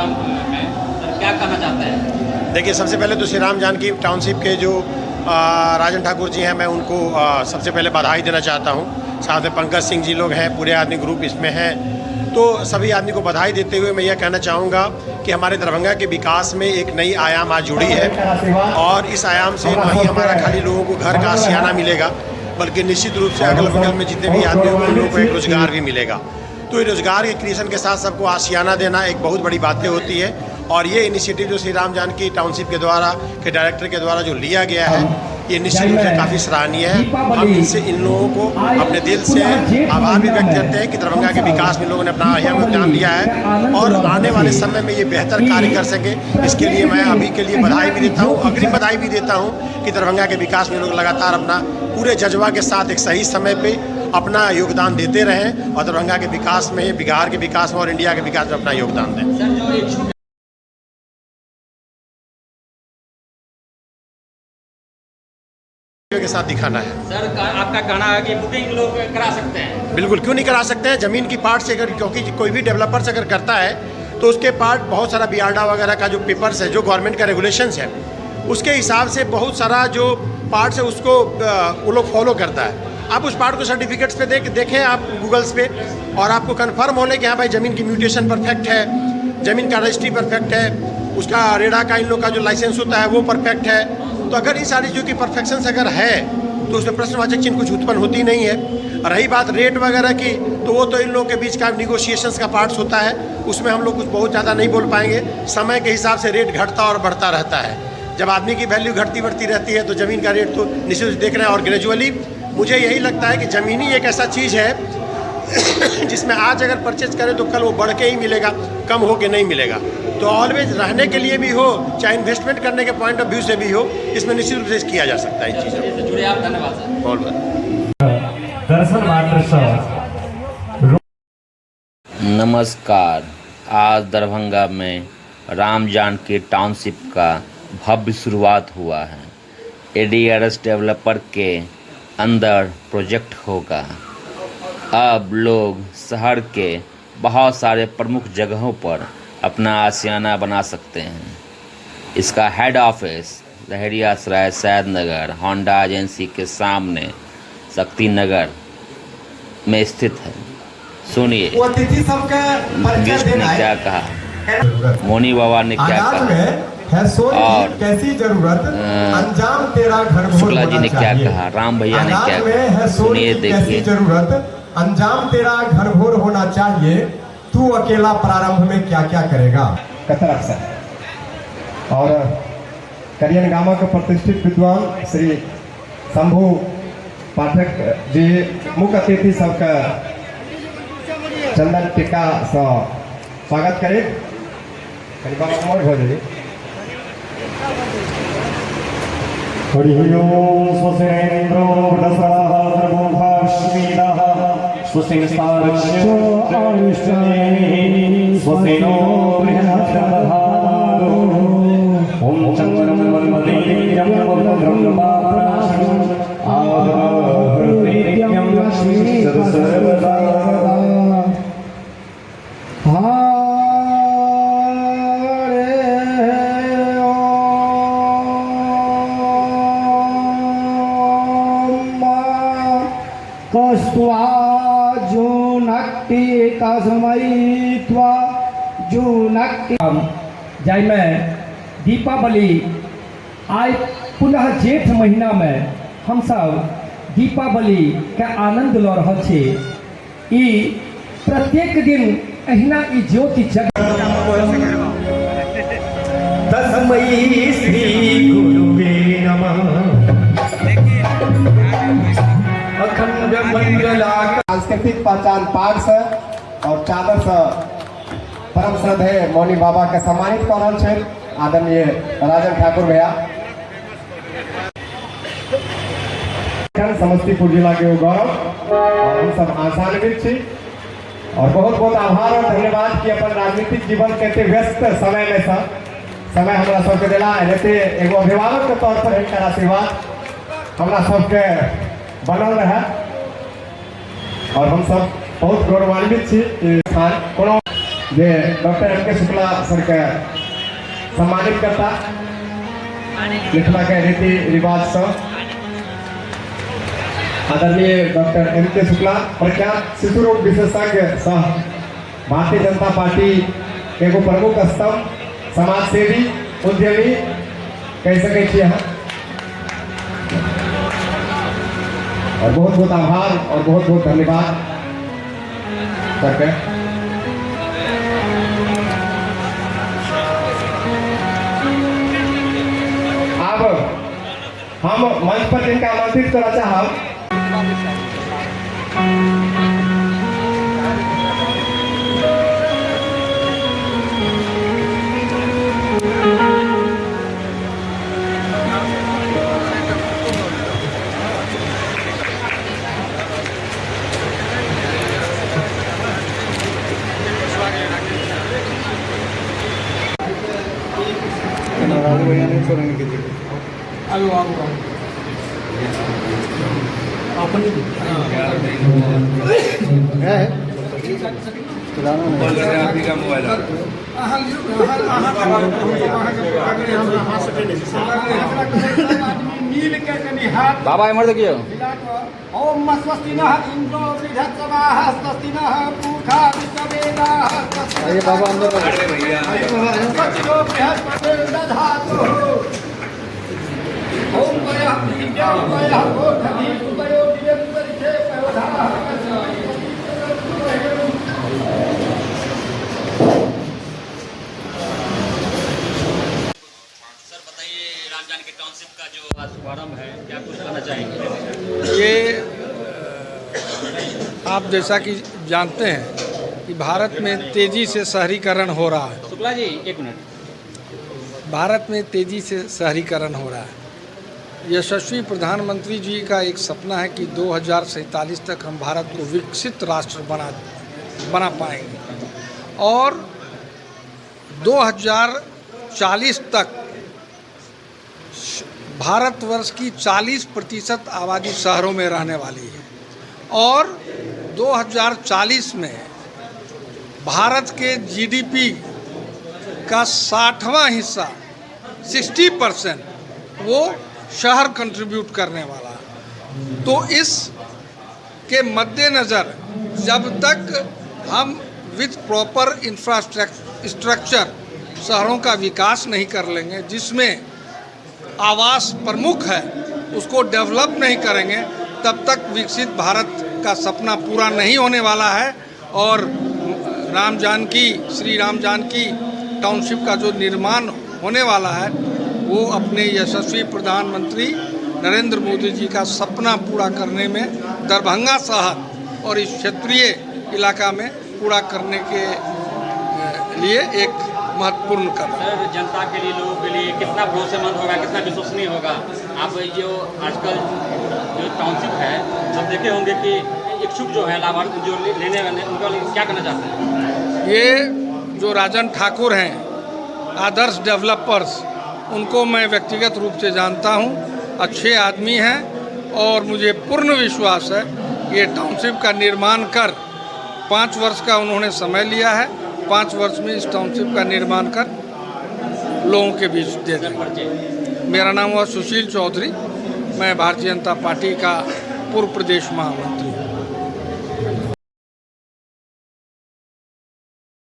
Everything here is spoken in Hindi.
गांव में, सर क्या कहना चाहते हैं? देखिए, सबसे पहले तो श्री राम जानकी टाउनशिप के जो राजन ठाकुर जी हैं, मैं उनको सबसे पहले बधाई देना चाहता हूं। साथ में पंकज सिंह जी लोग हैं, पूरे आदमी ग्रुप इसमें हैं। तो सभी आदमी को बधाई देते हुए मैं यह कहना चाहूँगा कि हमारे दरभंगा के विकास में एक नई आयाम आज जुड़ी है, और इस आयाम से न ही हमारा खाली लोगों को घर का आशियाना मिलेगा, बल्कि निश्चित रूप से अगल बगल में जितने भी आदमी होंगे उन लोगों को एक रोजगार भी मिलेगा। तो ये रोजगार के क्रिएशन के साथ सबको आशियाना देना एक बहुत बड़ी बातें होती है, और ये इनिशिएटिव जो श्री राम जानकी टाउनशिप के द्वारा के डायरेक्टर के द्वारा जो लिया गया है, ये निश्चित रूप से काफ़ी सराहनीय है। हम इनसे इन लोगों को अपने दिल से आभार भी व्यक्त करते हैं कि दरभंगा के विकास में इन लोगों ने अपना अहम योगदान दिया है, और आने वाले समय में ये बेहतर कार्य कर सके, इसके लिए मैं अभी के लिए बधाई भी देता हूँ, अग्रिम बधाई भी देता हूँ कि दरभंगा के विकास में लोग लगातार अपना पूरे जज्बा के साथ एक सही समय पर अपना योगदान देते रहें, और दरभंगा के विकास में, बिहार के विकास में और इंडिया के विकास में अपना योगदान दें। के साथ दिखाना है। सर आपका कहना है कि बुकिंग लोग करा सकते हैं? बिल्कुल, क्यों नहीं करा सकते हैं। ज़मीन की पार्ट से अगर, क्योंकि कोई भी डेवलपर से अगर करता है तो उसके पार्ट बहुत सारा बियार्डा वगैरह का जो पेपर्स है, जो गवर्नमेंट का रेगुलेशंस है, उसके हिसाब से बहुत सारा जो पार्ट्स है उसको वो लोग फॉलो करता है। आप उस पार्ट को सर्टिफिकेट्स पे देखें आप गूगल्स पे, और आपको कन्फर्म होने कि हाँ भाई ज़मीन की म्यूटेशन परफेक्ट है, ज़मीन का रजिस्ट्री परफेक्ट है, उसका रेडा का इन लोग का जो लाइसेंस होता है वो परफेक्ट है। तो अगर इन सारी चीज़ों की परफेक्शंस अगर है तो उसमें प्रश्नवाचक चिन्ह कुछ उत्पन्न होती नहीं है। रही बात रेट वगैरह की, तो वो तो इन लोगों के बीच का निगोशिएशंस का पार्ट्स होता है, उसमें हम लोग कुछ बहुत ज़्यादा नहीं बोल पाएंगे। समय के हिसाब से रेट घटता और बढ़ता रहता है। जब आदमी की वैल्यू घटती बढ़ती रहती है तो ज़मीन का रेट तो निश्चित देख रहे हैं। और ग्रेजुअली मुझे यही लगता है कि ज़मीन ही एक ऐसा चीज़ है जिसमें आज अगर परचेज करें तो कल वो बढ़ के ही मिलेगा, कम हो के नहीं मिलेगा। तो ऑलवेज रहने के लिए भी हो, चाहे इन्वेस्टमेंट करने के पॉइंट ऑफ व्यू से भी हो, इसमें निश्चित रूप से किया जा सकता है इन चीज़ों से जुड़े आप। धन्यवाद सर। बहुत बहुत दर्शन मात्र सर। नमस्कार। आज दरभंगा में राम जानकी टाउनशिप का भव्य शुरुआत हुआ है। एडीआरएस डेवलपर के अंदर प्रोजेक्ट होगा। अब लोग शहर के बहुत सारे प्रमुख जगहों पर अपना आशियाना बना सकते हैं। इसका हेड ऑफिस लहरिया सराय सैद नगर होंडा एजेंसी के सामने शक्ति नगर में स्थित है। सुनिए गेस्ट ने क्या कहा, मोनी बाबा ने क्या कहा, और कैसी जरूरत अंजाम तेरा घर शुक्ला जी ने क्या कहा, राम भैया ने क्या कहा, सुनिए देखिए। जरूरत अंजाम तेरा घर भोर होना चाहिए, तू अकेला प्रारंभ में क्या क्या करेगा। कतरक सर और करियन गामा के प्रतिष्ठित विद्वान श्री शंभू पाठक जी मुख्य अतिथि सबका चंदन टीका से स्वागत करें। हरि ओम स्वसेन्द्रो स्वसेनो ओम चंद्रम वंदनीयं वंदनं आदरं लक्ष्मी सर्वदा जय में दीपावली आज पुनः जेठ महीना में हम सब दीपावली के आनंद ल रहा छे। ई प्रत्येक दिन अहिना ई ज्योति जग तस्मै श्री गुरुवे नमः। अखंड मंगला सांस्कृतिक पहचान पाग से और चादर से परम श्रद्धेय मौनी बाबा के सम्मानित कर रहल छै आदरणीय राजन ठाकुर भैया। समस्तीपुर जिला के गौरव और हम सब आशान्वित छी और बहुत बहुत आभार और धन्यवाद कि अपन राजनीतिक जीवन के व्यस्त समय में समय हमरा सबके दिला रहते एगो अभिभावक के तौर पर एक आशीर्वाद हमरा सबके बनल रहे और हम सब बहुत गौरवान्वित छी। कोनो जे डॉक्टर एम के शुक्ला सर के सम्मानित करता लिखला के रीति रिवाज से आदरणीय डॉक्टर एम के शुक्ला प्रख्यात शिशु रोग विशेषज्ञ सह भारतीय जनता पार्टी के एगो प्रमुख स्तंभ समाज सेवी उद्यमी कह सके छी यहाँ और बहुत बहुत आभार और बहुत बहुत धन्यवाद करके अब हम मंच पर जिनका आमंत्रित करना चाहब बाबा इमर देखियो ओम स्वस्ति नः इंद्रो बृहत्सवाः स्वस्ति नः पूषा विश्ववेदाः आइए बाबा अंदर स्वस्ति नो बृहस्पतिर्दधातु ओम वयः विद्यां वयः गोधनी सुतयो दिव्यपरिचे पयोधाः सर बताइए राम जानकी टाउनशिप का जो आज शुभारंभ है क्या कुछ कहना चाहेंगे? ये आप जैसा कि जानते हैं कि भारत में तेज़ी से शहरीकरण हो रहा है। शुक्ला जी एक मिनट। भारत में तेज़ी से शहरीकरण हो रहा है। यशस्वी प्रधानमंत्री जी का एक सपना है कि 2047 तक हम भारत को विकसित राष्ट्र बना पाएंगे और 2040 तक भारतवर्ष की 40% आबादी शहरों में रहने वाली है और 2040 में भारत के जीडीपी का 60वां हिस्सा 60% वो शहर कंट्रीब्यूट करने वाला है। तो इस के मद्देनज़र जब तक हम विथ प्रॉपर इंफ्रास्ट्रक्चर शहरों का विकास नहीं कर लेंगे, जिसमें आवास प्रमुख है, उसको डेवलप नहीं करेंगे, तब तक विकसित भारत का सपना पूरा नहीं होने वाला है। और श्री राम जानकी टाउनशिप का जो निर्माण होने वाला है वो अपने यशस्वी प्रधानमंत्री नरेंद्र मोदी जी का सपना पूरा करने में दरभंगा शहर और इस क्षेत्रीय इलाका में पूरा करने के लिए एक महत्वपूर्ण कदम। सर जनता के लिए, लोगों के लिए कितना भरोसेमंद होगा, कितना विश्वसनीय होगा? आप जो आजकल जो टाउनशिप है सब देखे होंगे कि इच्छुक जो है लाभार्थी जो लेने वाले उनके लिए क्या करना चाहते हैं? ये जो राजन ठाकुर हैं आदर्श डेवलपर्स, उनको मैं व्यक्तिगत रूप से जानता हूं, अच्छे आदमी हैं और मुझे पूर्ण विश्वास है ये टाउनशिप का निर्माण कर 5 वर्ष का उन्होंने समय लिया है, 5 वर्ष में इस टाउनशिप का निर्माण कर लोगों के बीच दे देंगे। मेरा नाम हुआ सुशील चौधरी, मैं भारतीय जनता पार्टी का पूर्व प्रदेश महामंत्री हूँ।